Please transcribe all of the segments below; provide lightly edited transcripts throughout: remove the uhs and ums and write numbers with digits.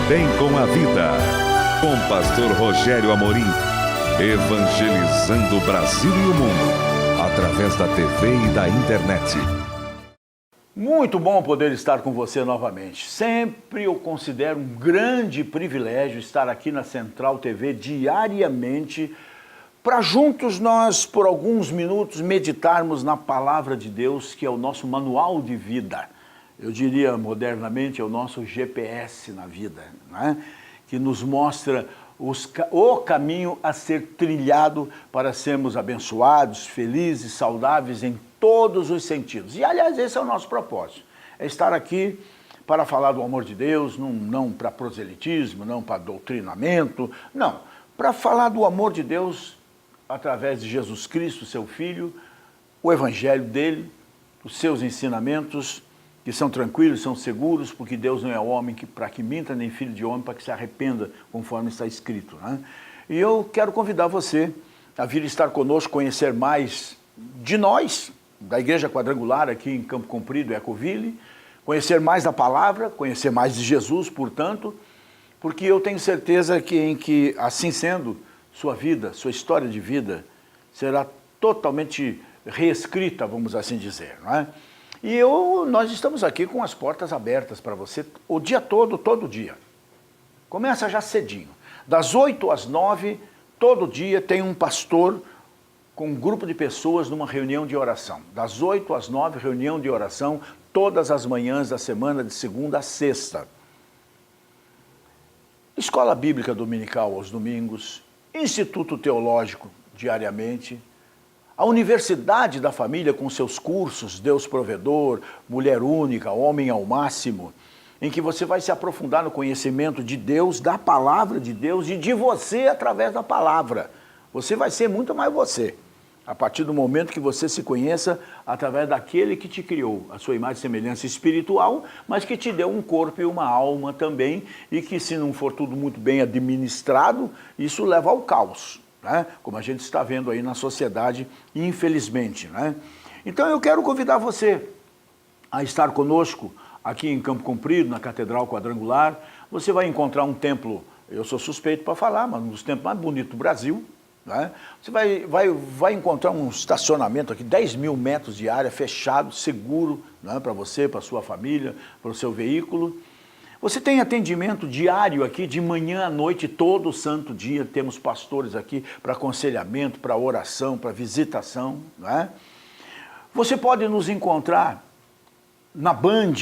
Bem com a Vida, com pastor Rogério Amorim, evangelizando o Brasil e o mundo, através da TV e da internet. Muito bom poder estar com você novamente. Sempre eu considero um grande privilégio estar aqui na Central TV diariamente, para juntos nós, por alguns minutos, meditarmos na Palavra de Deus, que é o nosso manual de vida. Eu diria modernamente, é o nosso GPS na vida, né? Que nos mostra o caminho a ser trilhado para sermos abençoados, felizes, saudáveis em todos os sentidos. E, aliás, esse é o nosso propósito, é estar aqui para falar do amor de Deus, não para proselitismo, não para doutrinamento, não, para falar do amor de Deus através de Jesus Cristo, seu Filho, o Evangelho dele, os seus ensinamentos, que são tranquilos, são seguros, porque Deus não é homem para que minta, nem filho de homem para que se arrependa, conforme está escrito, né? E eu quero convidar você a vir estar conosco, conhecer mais de nós, da Igreja Quadrangular aqui em Campo Comprido, Ecoville, conhecer mais da palavra, conhecer mais de Jesus, portanto, porque eu tenho certeza que assim sendo, sua vida, sua história de vida será totalmente reescrita, vamos assim dizer, não é? E nós estamos aqui com as portas abertas para você o dia todo dia. Começa já cedinho. Das 8 às 9, todo dia tem um pastor com um grupo de pessoas numa reunião de oração. Das 8 às 9, reunião de oração, todas as manhãs da semana, de segunda a sexta. Escola Bíblica Dominical aos domingos, Instituto Teológico diariamente, a Universidade da Família com seus cursos, Deus Provedor, Mulher Única, Homem ao Máximo, em que você vai se aprofundar no conhecimento de Deus, da Palavra de Deus e de você através da Palavra. Você vai ser muito mais você, a partir do momento que você se conheça através daquele que te criou, a sua imagem e semelhança espiritual, mas que te deu um corpo e uma alma também, e que se não for tudo muito bem administrado, isso leva ao caos, né? Como a gente está vendo aí na sociedade, infelizmente, né? Então eu quero convidar você a estar conosco aqui em Campo Comprido, na Catedral Quadrangular. Você vai encontrar um templo, eu sou suspeito para falar, mas um dos templos mais bonitos do Brasil, né? Você vai encontrar um estacionamento aqui, 10 mil metros de área, fechado, seguro, né? Para você, para sua família, para o seu veículo. Você tem atendimento diário aqui, de manhã à noite, todo santo dia. Temos pastores aqui para aconselhamento, para oração, para visitação, né? Você pode nos encontrar na Band,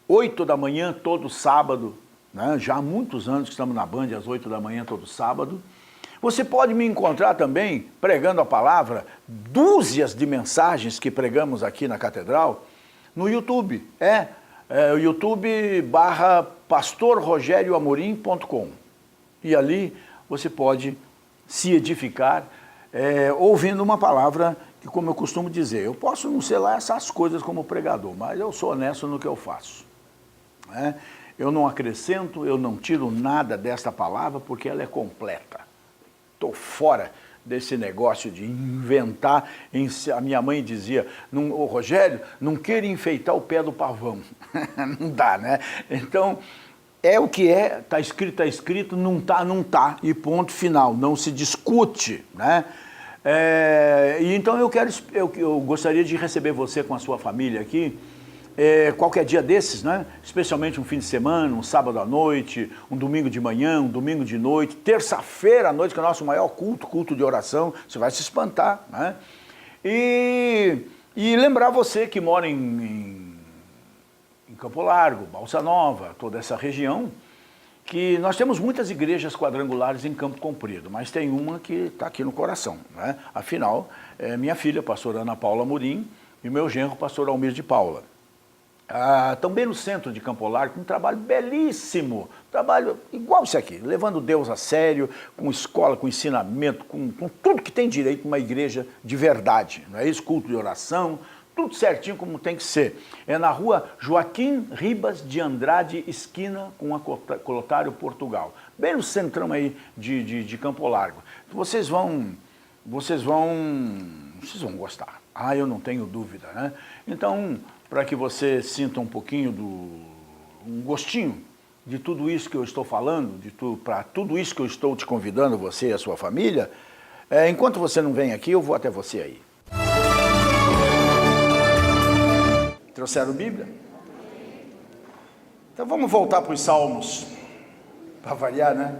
8 da manhã, todo sábado, né? Já há muitos anos que estamos na Band, às 8 da manhã, todo sábado. Você pode me encontrar também pregando a palavra, dúzias de mensagens que pregamos aqui na Catedral, no YouTube, o youtube.com/pastorrogerioamorim.com. E ali você pode se edificar ouvindo uma palavra que, como eu costumo dizer, eu posso não ser lá essas coisas como pregador, mas eu sou honesto no que eu faço, né? Eu não acrescento, eu não tiro nada desta palavra porque ela é completa. Estou fora desse negócio de inventar. A minha mãe dizia, ô Rogério, não queira enfeitar o pé do pavão. Não dá, né? Então, é o que é, está escrito, não tá, e ponto final, não se discute, né? E então eu gostaria de receber você com a sua família aqui, qualquer dia desses, né? Especialmente um fim de semana, um sábado à noite, um domingo de manhã, um domingo de noite, terça-feira à noite, que é o nosso maior culto de oração, você vai se espantar, né? E lembrar você que mora em Campo Largo, Balsa Nova, toda essa região, que nós temos muitas igrejas quadrangulares em Campo Comprido, mas tem uma que está aqui no coração, né? Afinal, minha filha, pastora Ana Paula Amorim, e meu genro, pastor Almir de Paula. Também no centro de Campo Largo, um trabalho belíssimo, trabalho igual isso aqui, levando Deus a sério, com escola, com ensinamento, com tudo que tem direito uma igreja de verdade, não é isso? Culto de oração, tudo certinho como tem que ser. É na rua Joaquim Ribas de Andrade, esquina com a Clotário, Portugal, bem no centrão aí de Campo Largo. Vocês vão gostar, eu não tenho dúvida, né? Então, para que você sinta um pouquinho um gostinho de tudo isso que eu estou falando, para tudo isso que eu estou te convidando, você e a sua família, enquanto você não vem aqui, eu vou até você aí. Trouxeram Bíblia? Então vamos voltar para os Salmos, para variar, né?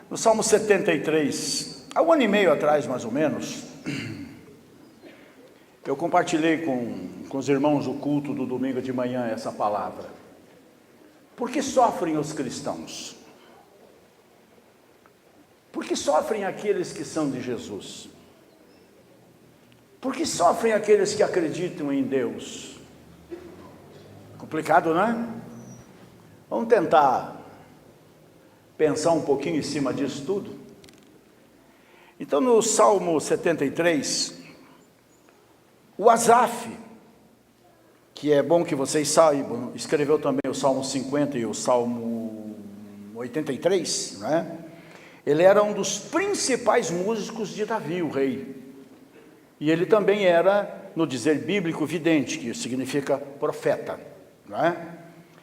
No Salmo 73, há 1 ano e meio atrás, mais ou menos, eu compartilhei com os irmãos do culto do domingo de manhã essa palavra. Por que sofrem os cristãos? Por que sofrem aqueles que são de Jesus? Por que sofrem aqueles que acreditam em Deus? Complicado, não é? Vamos tentar pensar um pouquinho em cima disso tudo. Então, no Salmo 73, o Asaf, que é bom que vocês saibam, escreveu também o Salmo 50 e o Salmo 83, né? Ele era um dos principais músicos de Davi, o rei. E ele também era, no dizer bíblico, vidente, que significa profeta, né?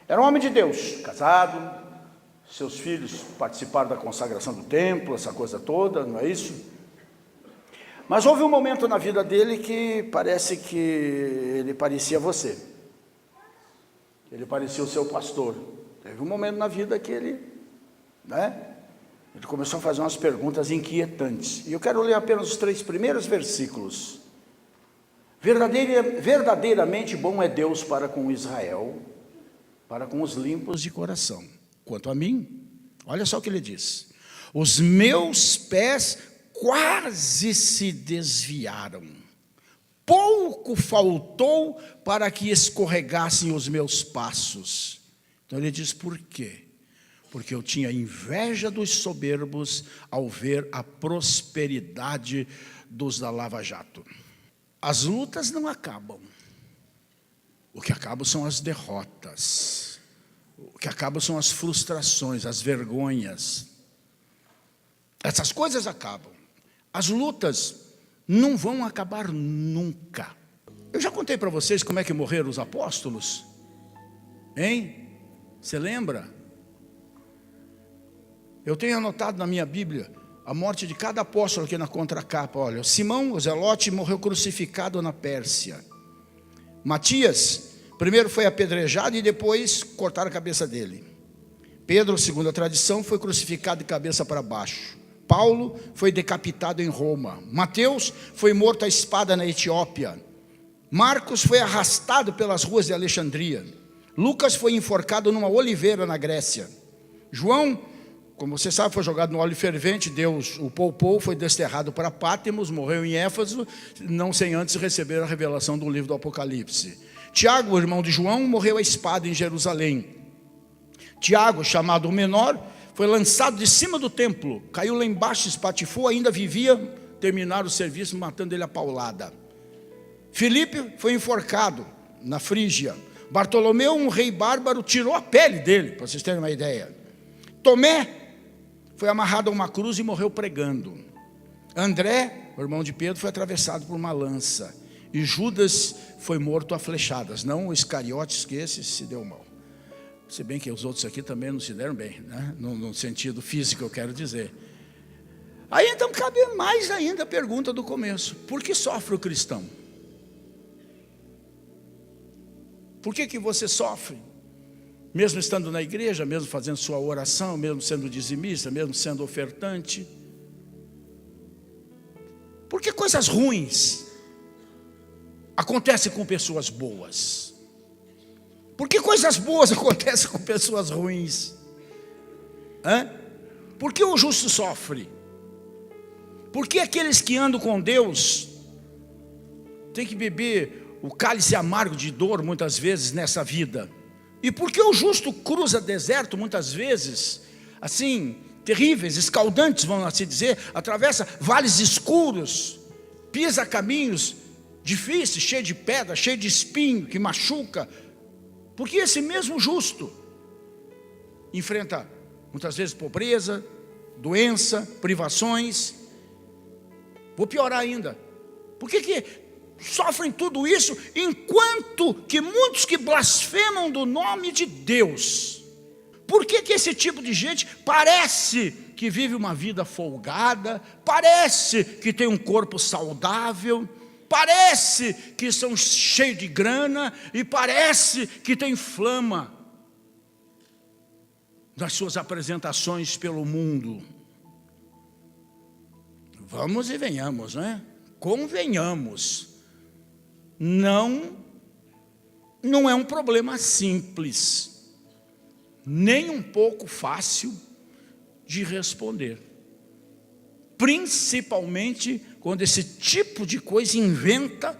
Era um homem de Deus, casado, seus filhos participaram da consagração do templo, essa coisa toda, não é isso? Mas houve um momento na vida dele que parece que ele parecia você. Ele parecia o seu pastor. Teve um momento na vida que ele começou a fazer umas perguntas inquietantes. E eu quero ler apenas os 3 primeiros versículos. Verdadeiramente bom é Deus para com Israel, para com os limpos de coração. Quanto a mim, olha só o que ele diz: os meus pés quase se desviaram, pouco faltou para que escorregassem os meus passos. Então ele diz: por quê? Porque eu tinha inveja dos soberbos ao ver a prosperidade dos da Lava Jato. As lutas não acabam. O que acaba são as derrotas. O que acaba são as frustrações, as vergonhas. Essas coisas acabam. As lutas não vão acabar nunca. Eu já contei para vocês como é que morreram os apóstolos? Hein? Você lembra? Eu tenho anotado na minha Bíblia a morte de cada apóstolo aqui na contracapa. Olha, Simão, o Zelote, morreu crucificado na Pérsia. Matias, primeiro foi apedrejado e depois cortaram a cabeça dele. Pedro, segundo a tradição, foi crucificado de cabeça para baixo. Paulo foi decapitado em Roma. Mateus foi morto à espada na Etiópia. Marcos foi arrastado pelas ruas de Alexandria. Lucas foi enforcado numa oliveira na Grécia. João, como você sabe, foi jogado no óleo fervente, Deus o poupou, foi desterrado para Pátimos, morreu em Éfeso, não sem antes receber a revelação do livro do Apocalipse. Tiago, o irmão de João, morreu à espada em Jerusalém. Tiago, chamado o menor, foi lançado de cima do templo, caiu lá embaixo, espatifou, ainda vivia, terminaram o serviço matando ele a paulada. Filipe foi enforcado na Frígia. Bartolomeu, um rei bárbaro, tirou a pele dele, para vocês terem uma ideia. Tomé foi amarrado a uma cruz e morreu pregando. André, o irmão de Pedro, foi atravessado por uma lança. E Judas foi morto a flechadas. Não o Iscariotes, que esse se deu mal. Se bem que os outros aqui também não se deram bem, né? No sentido físico, eu quero dizer. Aí então cabe mais ainda a pergunta do começo: por que sofre o cristão? Por que você sofre? Mesmo estando na igreja, mesmo fazendo sua oração, mesmo sendo dizimista, mesmo sendo ofertante. Por que coisas ruins acontecem com pessoas boas? Por que coisas boas acontecem com pessoas ruins? Por que o justo sofre? Por que aqueles que andam com Deus têm que beber o cálice amargo de dor muitas vezes nessa vida? E por que o justo cruza deserto muitas vezes, assim, terríveis, escaldantes, vamos assim dizer, atravessa vales escuros, pisa caminhos difíceis, cheio de pedra, cheio de espinho, que machuca? Porque esse mesmo justo enfrenta muitas vezes pobreza, doença, privações. Vou piorar ainda. Por que sofrem tudo isso, enquanto que muitos que blasfemam do nome de Deus. Por que esse tipo de gente parece que vive uma vida folgada, parece que tem um corpo saudável, parece que são cheios de grana e parece que tem fama das suas apresentações pelo mundo? Vamos e venhamos, né? Convenhamos, não é um problema simples, nem um pouco fácil de responder. Principalmente quando esse tipo de coisa inventa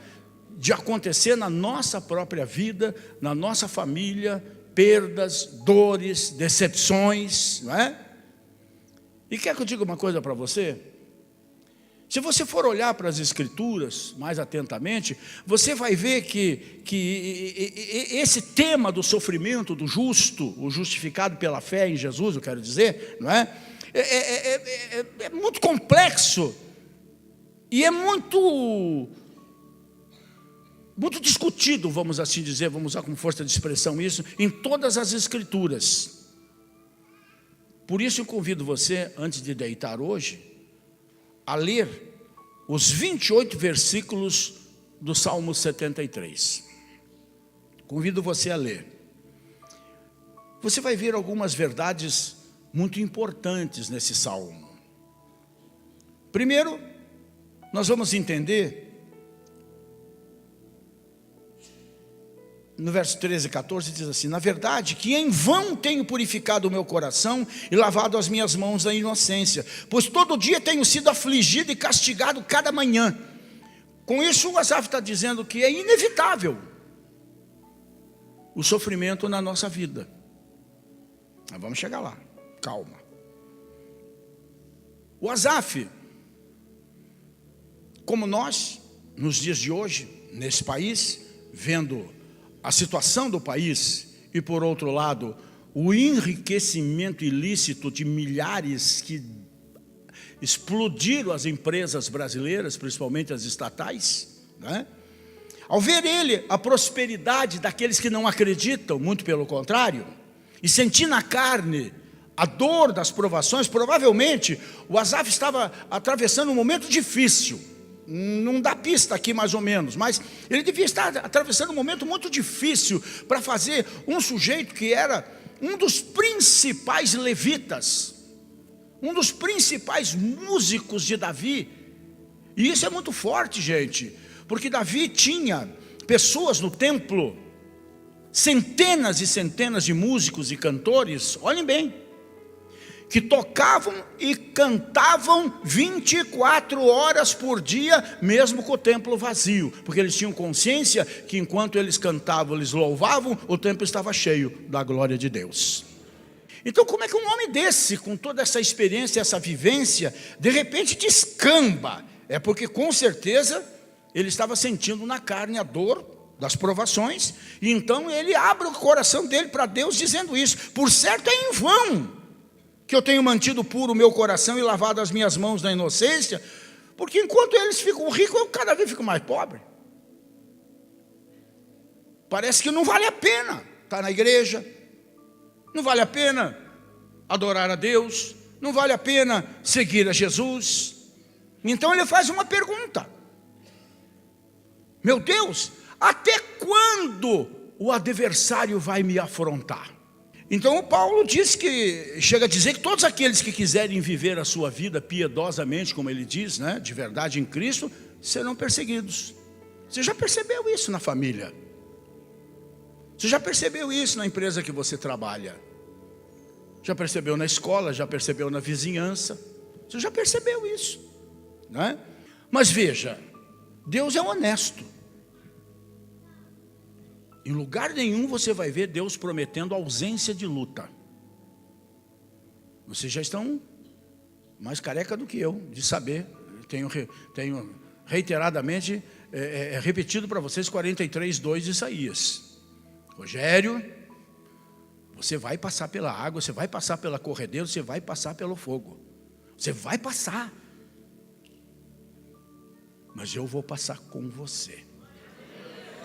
de acontecer na nossa própria vida, na nossa família, perdas, dores, decepções, não é? E quer que eu diga uma coisa para você? Se você for olhar para as Escrituras mais atentamente, você vai ver que esse tema do sofrimento do justo, o justificado pela fé em Jesus, eu quero dizer, não é? É muito complexo e é muito discutido, vamos assim dizer, vamos usar como força de expressão isso, em todas as Escrituras. Por isso eu convido você, antes de deitar hoje, a ler os 28 versículos do Salmo 73. Convido você a ler. Você vai ver algumas verdades muito importantes nesse salmo. Primeiro, nós vamos entender, no verso 13 e 14, diz assim: na verdade, que em vão tenho purificado o meu coração e lavado as minhas mãos da inocência, pois todo dia tenho sido afligido e castigado cada manhã. Com isso, o Asaf está dizendo que é inevitável o sofrimento na nossa vida. Mas vamos chegar lá, calma. O Asaf, como nós, nos dias de hoje, nesse país, vendo a situação do país e, por outro lado, o enriquecimento ilícito de milhares que explodiram as empresas brasileiras, principalmente as estatais, né? Ao ver ele a prosperidade daqueles que não acreditam, muito pelo contrário, e sentir na carne a dor das provações, provavelmente o Asaf estava atravessando um momento difícil. Não dá pista aqui mais ou menos, mas ele devia estar atravessando um momento muito difícil para fazer um sujeito que era um dos principais levitas, um dos principais músicos de Davi. E isso é muito forte, gente, porque Davi tinha pessoas no templo, centenas e centenas de músicos e cantores, olhem bem, que tocavam e cantavam 24 horas por dia, mesmo com o templo vazio, porque eles tinham consciência que enquanto eles cantavam, eles louvavam, o templo estava cheio da glória de Deus. Então como é que um homem desse, com toda essa experiência, essa vivência, de repente descamba? É porque com certeza ele estava sentindo na carne a dor das provações, e então ele abre o coração dele para Deus dizendo isso: por certo é em vão que eu tenho mantido puro o meu coração e lavado as minhas mãos da inocência, porque enquanto eles ficam ricos, eu cada vez fico mais pobre. Parece que não vale a pena estar na igreja, não vale a pena adorar a Deus, não vale a pena seguir a Jesus. Então ele faz uma pergunta: meu Deus, até quando o adversário vai me afrontar? Então o Paulo diz que, chega a dizer que todos aqueles que quiserem viver a sua vida piedosamente, como ele diz, né, de verdade em Cristo, serão perseguidos. Você já percebeu isso na família? Você já percebeu isso na empresa que você trabalha? Já percebeu na escola? Já percebeu na vizinhança? Você já percebeu isso, né? Mas veja, Deus é honesto. Em lugar nenhum você vai ver Deus prometendo ausência de luta. Vocês já estão mais careca do que eu de saber. Tenho reiteradamente repetido para vocês 43:2 de Isaías. Rogério, você vai passar pela água, você vai passar pela corredeira, você vai passar pelo fogo. Você vai passar. Mas eu vou passar com você.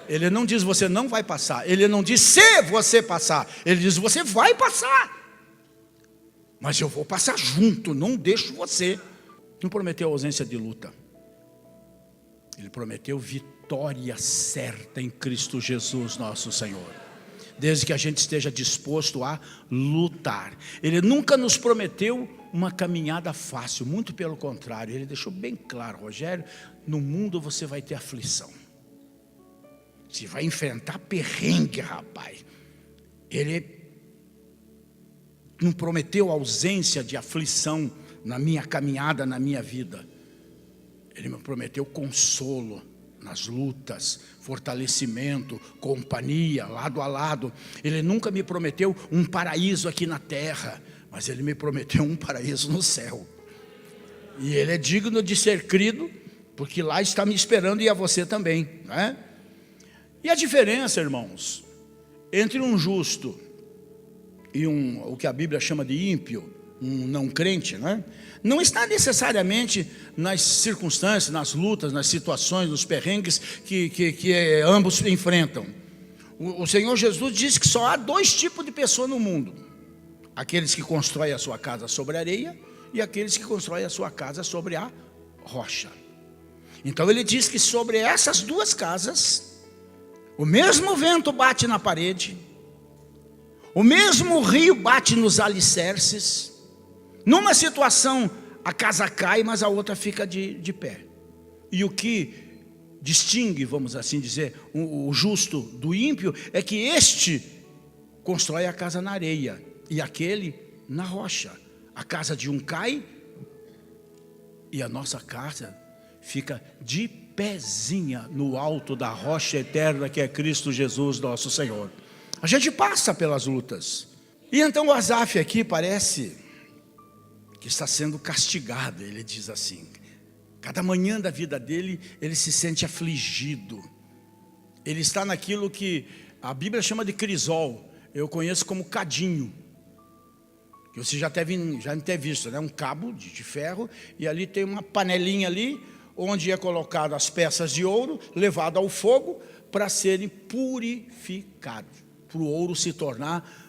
Ele não diz você não vai passar. Ele não diz se você passar. Ele diz você vai passar. Mas eu vou passar junto, não deixo você. Não prometeu ausência de luta. Ele prometeu vitória certa em Cristo Jesus, nosso Senhor. Desde que a gente esteja disposto a lutar. Ele nunca nos prometeu uma caminhada fácil, muito pelo contrário. Ele deixou bem claro, Rogério, no mundo você vai ter aflição. Você vai enfrentar perrengue, rapaz. Ele não prometeu ausência de aflição na minha caminhada, na minha vida. Ele me prometeu consolo nas lutas, fortalecimento, companhia, lado a lado. Ele nunca me prometeu um paraíso aqui na terra, mas Ele me prometeu um paraíso no céu. E Ele é digno de ser crido, porque lá está me esperando e a você também, né? E a diferença, irmãos, entre um justo e o que a Bíblia chama de ímpio, um não crente, né? Não está necessariamente nas circunstâncias, nas lutas, nas situações, nos perrengues que ambos enfrentam. O Senhor Jesus disse que só há dois tipos de pessoas no mundo: aqueles que constroem a sua casa sobre a areia e aqueles que constroem a sua casa sobre a rocha. Então Ele diz que sobre essas duas casas, o mesmo vento bate na parede, o mesmo rio bate nos alicerces. Numa situação a casa cai, mas a outra fica de pé. E o que distingue, vamos assim dizer, o justo do ímpio é que este constrói a casa na areia e aquele na rocha. A casa de um cai e a nossa casa fica de pezinha no alto da rocha eterna que é Cristo Jesus, nosso Senhor. A gente passa pelas lutas. E então o Asaf aqui parece que está sendo castigado. Ele diz assim: cada manhã da vida dele, ele se sente afligido. Ele está naquilo que a Bíblia chama de crisol. Eu conheço como cadinho, que você já deve ter visto, né? Um cabo de ferro, e ali tem uma panelinha ali, onde é colocado as peças de ouro, levado ao fogo, para serem purificados, para o ouro se tornar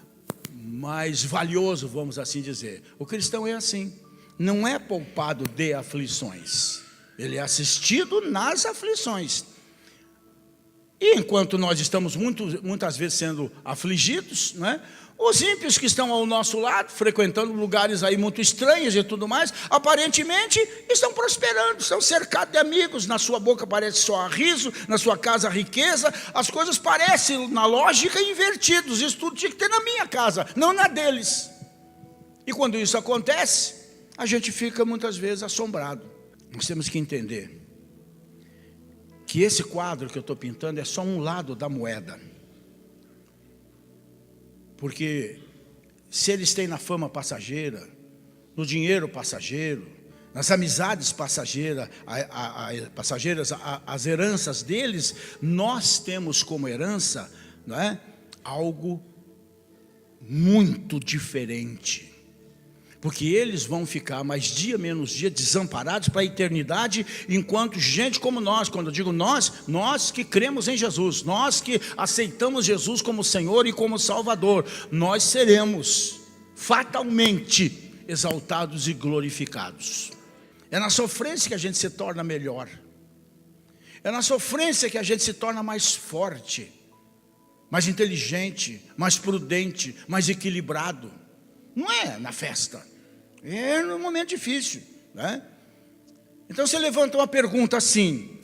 mais valioso, vamos assim dizer. O cristão é assim, não é poupado de aflições, ele é assistido nas aflições. E enquanto nós estamos muitas vezes sendo afligidos, né, os ímpios que estão ao nosso lado, frequentando lugares aí muito estranhos e tudo mais, aparentemente estão prosperando, estão cercados de amigos, na sua boca parece só riso, na sua casa riqueza. As coisas parecem, na lógica, invertidos. Isso tudo tinha que ter na minha casa, não na deles. E quando isso acontece, a gente fica muitas vezes assombrado. Nós temos que entender que esse quadro que eu estou pintando é só um lado da moeda. Porque se eles têm na fama passageira, no dinheiro passageiro, nas amizades passageiras, as heranças deles, nós temos como herança, não é, algo muito diferente. Porque eles vão ficar mais dia menos dia desamparados para a eternidade, enquanto gente como nós, quando eu digo nós que cremos em Jesus, nós que aceitamos Jesus como Senhor e como Salvador, nós seremos fatalmente exaltados e glorificados. É na sofrência que a gente se torna melhor, é na sofrência que a gente se torna mais forte, mais inteligente, mais prudente, mais equilibrado. Não é na festa, é no momento difícil, né? Então você levanta uma pergunta assim: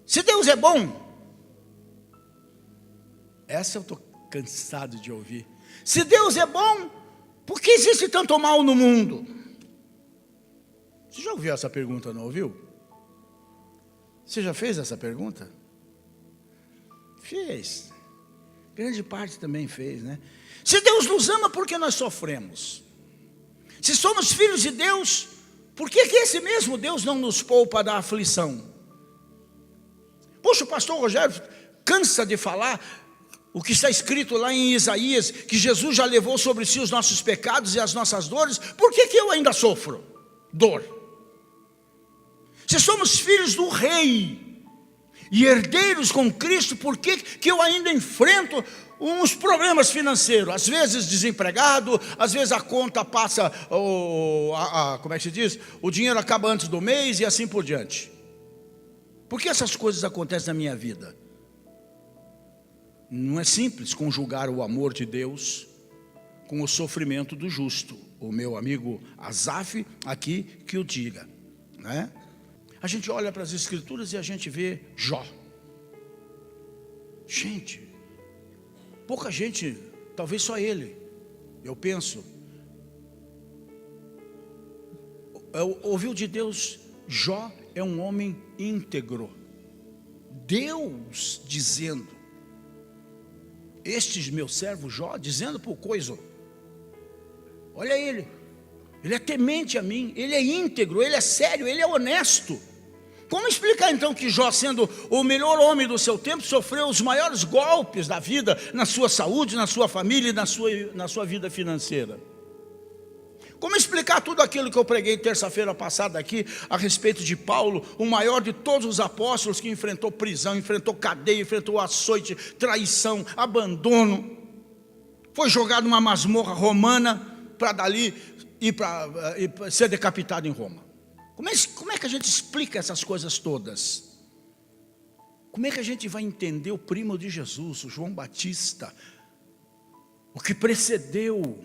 se Deus é bom? Essa eu estou cansado de ouvir. Se Deus é bom, por que existe tanto mal no mundo? Você já ouviu essa pergunta, não ouviu? Você já fez essa pergunta? Fez. Grande parte também fez, né? Se Deus nos ama, por que nós sofremos? Se somos filhos de Deus, por que esse mesmo Deus não nos poupa da aflição? Poxa, o pastor Rogério cansa de falar o que está escrito lá em Isaías, que Jesus já levou sobre si os nossos pecados e as nossas dores. Por que eu ainda sofro dor? Se somos filhos do rei, e herdeiros com Cristo. Por que eu ainda enfrento uns problemas financeiros? Às vezes desempregado, às vezes a conta passa, como é que se diz? O dinheiro acaba antes do mês e assim por diante. Por que essas coisas acontecem na minha vida? Não é simples conjugar o amor de Deus com o sofrimento do justo. O meu amigo Asaf aqui que o diga, né? A gente olha para as Escrituras e a gente vê Jó. Gente, pouca gente, talvez só ele, eu penso, ouviu de Deus. Jó é um homem íntegro. Deus dizendo, este meu servo Jó, dizendo por coisa, olha ele é temente a mim, ele é íntegro, ele é sério, ele é honesto. Como explicar então que Jó, sendo o melhor homem do seu tempo, sofreu os maiores golpes da vida, na sua saúde, na sua família e na sua vida financeira? Como explicar tudo aquilo que eu preguei terça-feira passada aqui, a respeito de Paulo, o maior de todos os apóstolos, que enfrentou prisão, enfrentou cadeia, enfrentou açoite, traição, abandono, foi jogado numa masmorra romana, para dali ir para ser decapitado em Roma. Como é que a gente explica essas coisas todas? Como é que a gente vai entender o primo de Jesus, o João Batista, o que precedeu,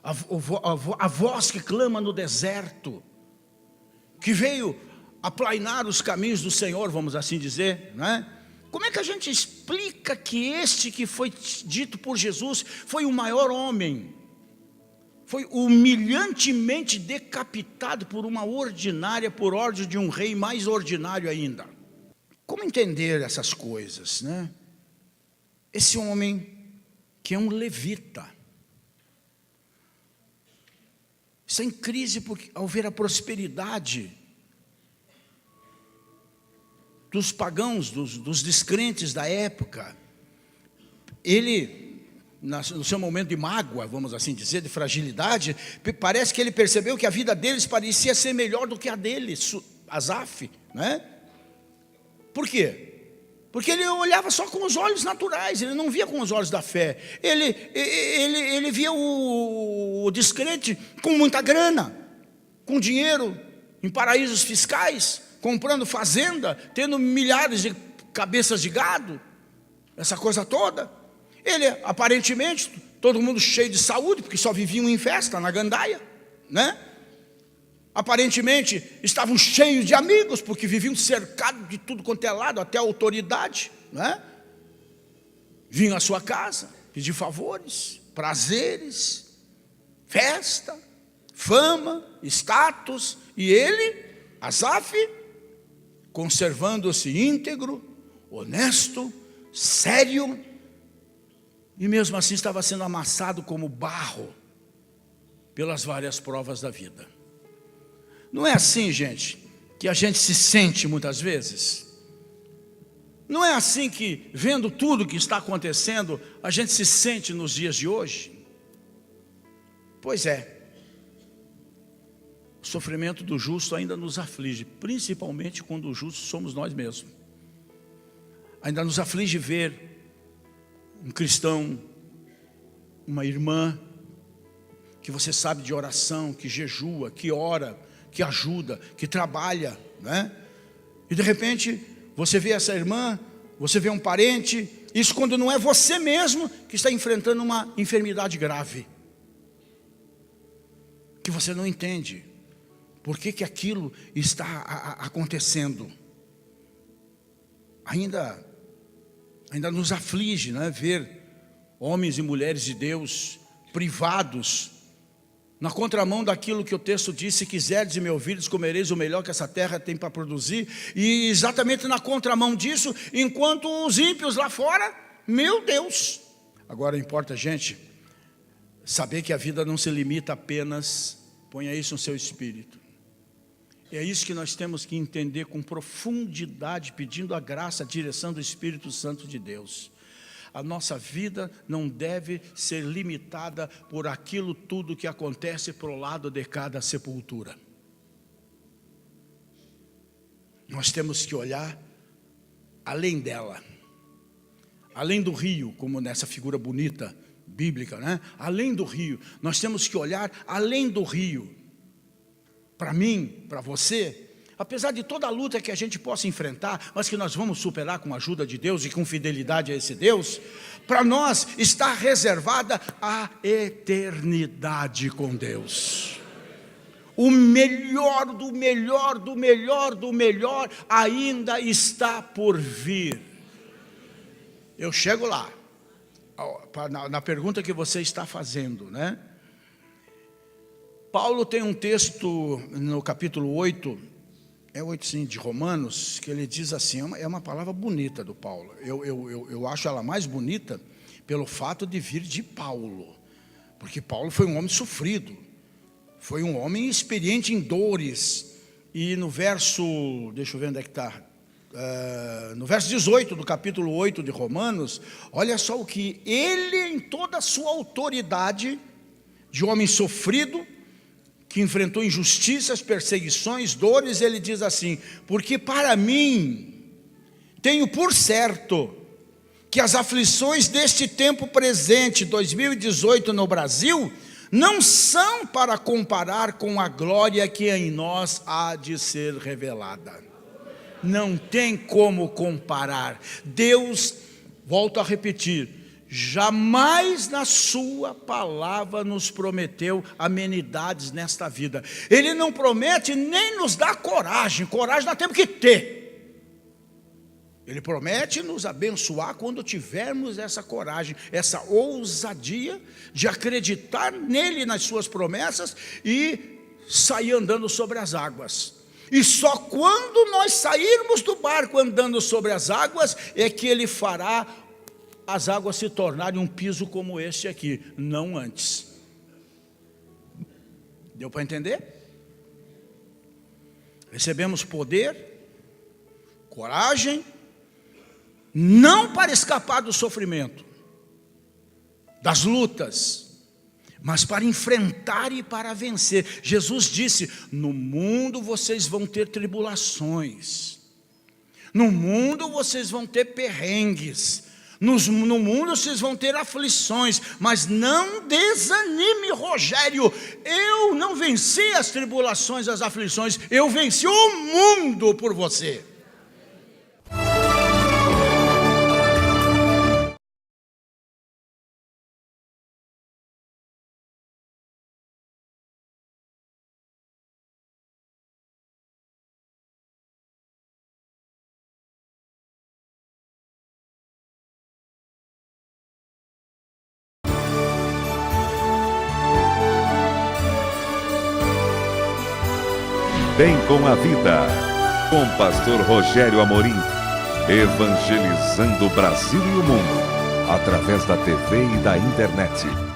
a voz que clama no deserto, que veio aplainar os caminhos do Senhor, vamos assim dizer, né? Como é que a gente explica que este que foi dito por Jesus foi o maior homem, foi humilhantemente decapitado por uma ordinária, por ordem de um rei mais ordinário ainda? Como entender essas coisas, né? Esse homem que é um levita está em crise porque, ao ver a prosperidade dos pagãos, dos descrentes da época, ele, no seu momento de mágoa, vamos assim dizer, de fragilidade, parece que ele percebeu que a vida deles parecia ser melhor do que a dele, Asaf, né? Por quê? Porque ele olhava só com os olhos naturais, ele não via com os olhos da fé. Ele via o descrente com muita grana, com dinheiro em paraísos fiscais, comprando fazenda, tendo milhares de cabeças de gado, essa coisa toda. Ele, aparentemente, todo mundo cheio de saúde, porque só viviam em festa, na gandaia, né? Aparentemente, estavam cheios de amigos, porque viviam cercados de tudo quanto é lado, até a autoridade, né? Vinham à sua casa, pedir favores, prazeres, festa, fama, status, e ele, Asaf, conservando-se íntegro, honesto, sério, e mesmo assim estava sendo amassado como barro pelas várias provas da vida. Não é assim, gente, que a gente se sente muitas vezes? Não é assim que, vendo tudo que está acontecendo, a gente se sente nos dias de hoje? Pois é. O sofrimento do justo ainda nos aflige, principalmente quando o justo somos nós mesmos. Ainda nos aflige ver um cristão, uma irmã, que você sabe de oração, que jejua, que ora, que ajuda, que trabalha, né? E de repente, você vê essa irmã, você vê um parente, isso quando não é você mesmo que está enfrentando uma enfermidade grave, que você não entende por que aquilo está acontecendo. Ainda nos aflige, né? Ver homens e mulheres de Deus privados, na contramão daquilo que o texto diz: se quiserdes e me ouvirdes, comereis o melhor que essa terra tem para produzir. E exatamente na contramão disso, enquanto os ímpios lá fora, meu Deus. Agora importa, gente, saber que a vida não se limita apenas, ponha isso no seu espírito. É isso que nós temos que entender com profundidade, pedindo a graça, a direção do Espírito Santo de Deus. A nossa vida não deve ser limitada por aquilo tudo que acontece para o lado de cada sepultura. Nós temos que olhar além dela, além do rio, como nessa figura bonita bíblica, né? Além do rio, nós temos que olhar além do rio. Para mim, para você, apesar de toda a luta que a gente possa enfrentar, mas que nós vamos superar com a ajuda de Deus e com fidelidade a esse Deus, para nós está reservada a eternidade com Deus. O melhor do melhor, do melhor, do melhor ainda está por vir. Eu chego lá, na pergunta que você está fazendo, né? Paulo tem um texto no capítulo 8, é 8 sim, de Romanos, que ele diz assim, é uma palavra bonita do Paulo. Eu acho ela mais bonita pelo fato de vir de Paulo, porque Paulo foi um homem sofrido, foi um homem experiente em dores. E no verso, deixa eu ver onde é que está, no verso 18 do capítulo 8 de Romanos, olha só o que ele, em toda a sua autoridade de homem sofrido, que enfrentou injustiças, perseguições, dores, ele diz assim: porque para mim tenho por certo que as aflições deste tempo presente, 2018 no Brasil, não são para comparar com a glória que em nós há de ser revelada. Não tem como comparar. Deus, volto a repetir, jamais na sua palavra nos prometeu amenidades nesta vida. Ele não promete nem nos dar coragem. Coragem nós temos que ter. Ele promete nos abençoar quando tivermos essa coragem, essa ousadia de acreditar nele, nas suas promessas e sair andando sobre as águas. E só quando nós sairmos do barco andando sobre as águas é que ele fará as águas se tornarem um piso como este aqui, não antes. Deu para entender? Recebemos poder, coragem, não para escapar do sofrimento, das lutas, mas para enfrentar e para vencer. Jesus disse: no mundo vocês vão ter tribulações, no mundo vocês vão ter perrengues, no mundo vocês vão ter aflições, mas não desanime, Rogério, eu não venci as tribulações, as aflições, eu venci o mundo por você. Bem com a Vida, com pastor Rogério Amorim, evangelizando o Brasil e o mundo, através da TV e da internet.